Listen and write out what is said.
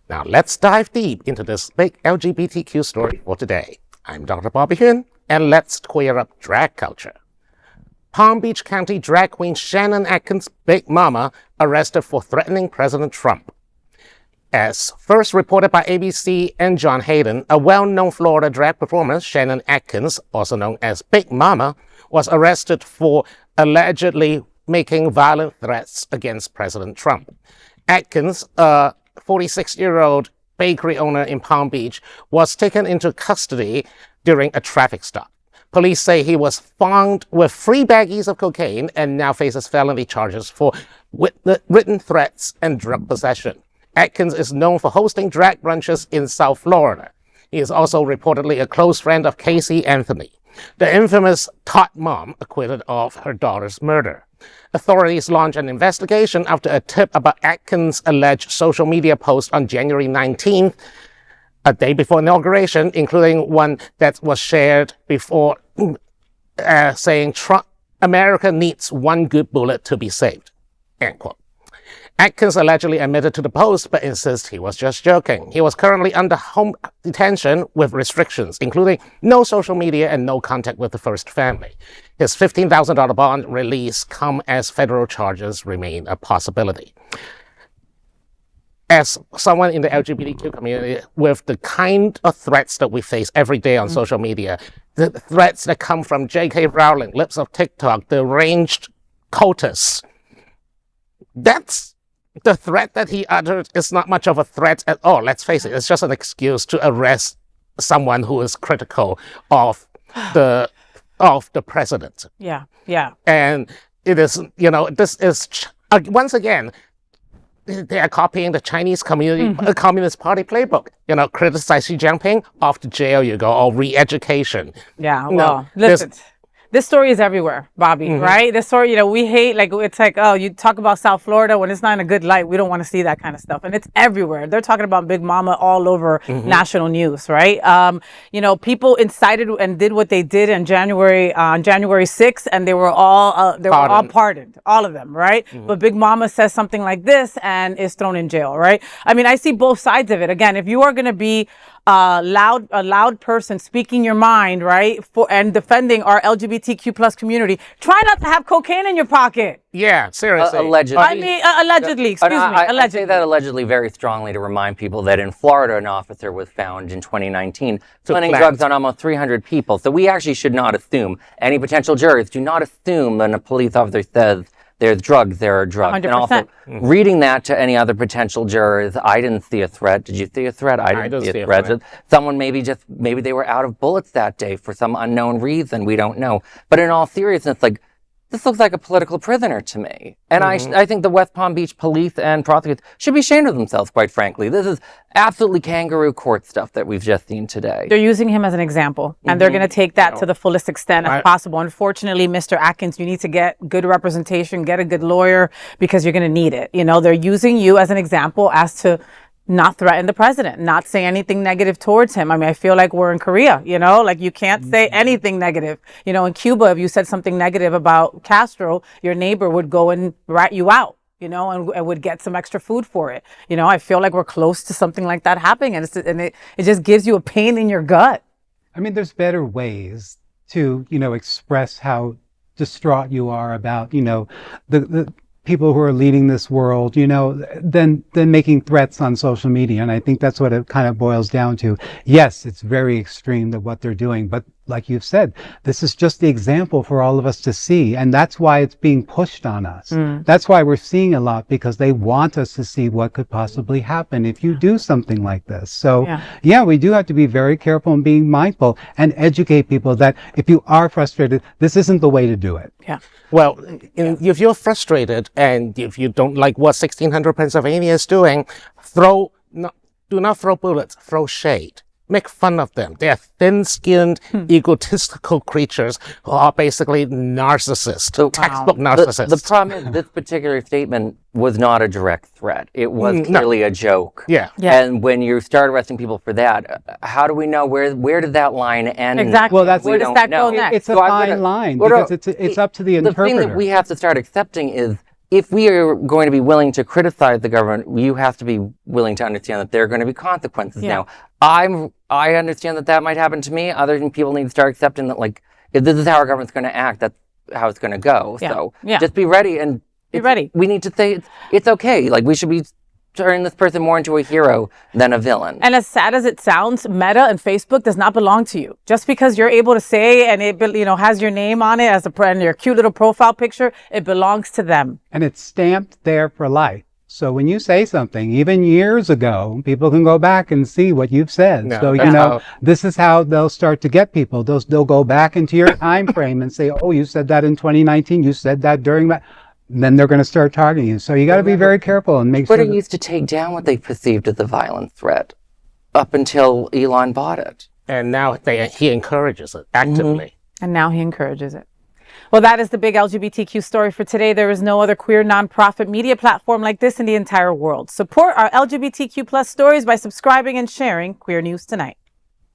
Now let's dive deep into this big LGBTQ story for today. I'm Dr. Bobby Huynh, and let's queer up drag culture. Palm Beach County drag queen Shannon Atkins, Big Momma, arrested for threatening President Trump. As first reported by ABC and John Hayden, a well-known Florida drag performer, Shannon Atkins, also known as Big Momma, was arrested for allegedly making violent threats against President Trump. Atkins, a 46-year-old bakery owner in Palm Beach, was taken into custody during a traffic stop. Police say he was found with 3 baggies of cocaine and now faces felony charges for written threats and drug possession. Atkins is known for hosting drag brunches in South Florida. He is also reportedly a close friend of Casey Anthony, the infamous tot mom acquitted of her daughter's murder. Authorities launched an investigation after a tip about Atkins' alleged social media post on January 19th, a day before inauguration, including one that was shared before saying, America needs one good bullet to be saved, end quote. Atkins allegedly admitted to the post, but insists he was just joking. He was currently under home detention with restrictions, including no social media and no contact with the first family. His $15,000 bond release come as federal charges remain a possibility. As someone in the LGBTQ community, with the kind of threats that we face every day on social media, the threats that come from J.K. Rowling, Lips of TikTok, the ranged cultists, that's the threat that he uttered is not much of a threat at all. Let's face it, it's just an excuse to arrest someone who is critical of the president. Yeah, yeah. And it is, this is, once again, they are copying the Chinese Communist Party playbook. Criticize Xi Jinping, off to jail you go, or re-education. Yeah, well, listen. This story is everywhere, Bobby, right? This story, we hate, it's like, oh, you talk about South Florida when it's not in a good light. We don't want to see that kind of stuff. And it's everywhere. They're talking about Big Momma all over national news, right? People incited and did what they did on January 6th, and they were all pardoned, all of them, right? But Big Momma says something like this and is thrown in jail, right? I mean, I see both sides of it. Again, if you are going to be a loud person speaking your mind, right, and defending our LGBTQ plus community, try not to have cocaine in your pocket. Yeah, seriously. Allegedly. I mean, allegedly, excuse me, allegedly. I say that allegedly very strongly to remind people that in Florida, an officer was found in 2019 planting drugs on almost 300 people. So we actually should not assume, any potential jurors do not assume when a police officer says there's drugs, there are drugs. 100%. And also, reading that to any other potential jurors, I didn't see a threat. Did you see a threat? I didn't see a threat. Someone maybe they were out of bullets that day for some unknown reason. We don't know. But in all seriousness, this looks like a political prisoner to me. And I think the West Palm Beach police and prosecutors should be ashamed of themselves, quite frankly. This is absolutely kangaroo court stuff that we've just seen today. They're using him as an example, and they're going to take that to the fullest extent as possible. Unfortunately, Mr. Atkins, you need to get good representation, get a good lawyer, because you're going to need it. They're using you as an example as to not threaten the president, not say anything negative towards him. I mean, I feel like we're in Korea, you can't say anything negative. In Cuba, if you said something negative about Castro, your neighbor would go and rat you out, and would get some extra food for it. I feel like we're close to something like that happening, and it just gives you a pain in your gut. I mean, there's better ways to, express how distraught you are about, the people who are leading this world, than making threats on social media. And I think that's what it kind of boils down to. Yes, it's very extreme that what they're doing, but like you've said, this is just the example for all of us to see. And that's why it's being pushed on us. That's why we're seeing a lot, because they want us to see what could possibly happen if you do something like this. So yeah, we do have to be very careful and being mindful and educate people that if you are frustrated, this isn't the way to do it. Yeah. Well, if you're frustrated and if you don't like what 1600 Pennsylvania is doing, do not throw bullets, throw shade. Make fun of them. They are thin-skinned, egotistical creatures who are basically narcissists, textbook narcissists. The problem is this particular statement was not a direct threat. It was clearly a joke. Yeah. And when you start arresting people for that, how do we know where did that line end? Exactly. Well, where does that go next? It's a fine line because it's up to the interpreter. The thing that we have to start accepting is if we are going to be willing to criticize the government, you have to be willing to understand that there are going to be consequences. Now, I understand that might happen to me. Other people need to start accepting that, like, if this is how our government's going to act, that's how it's going to go. So just be ready and be ready. We need to say it's okay. Like, we should be turning this person more into a hero than a villain. And as sad as it sounds, Meta and Facebook does not belong to you. Just because you're able to say and it has your name on it as and your cute little profile picture, it belongs to them. And it's stamped there for life. So when you say something, even years ago, people can go back and see what you've said. No, so, this is how they'll start to get people. They'll go back into your time frame and say, oh, you said that in 2019. You said that during that. Then they're going to start targeting you. So you got to be very careful and make sure. Twitter used to take down what they perceived as a violent threat up until Elon bought it. And now he encourages it actively. And now he encourages it. Well, that is the big LGBTQ story for today. There is no other queer nonprofit media platform like this in the entire world. Support our LGBTQ plus stories by subscribing and sharing Queer News Tonight.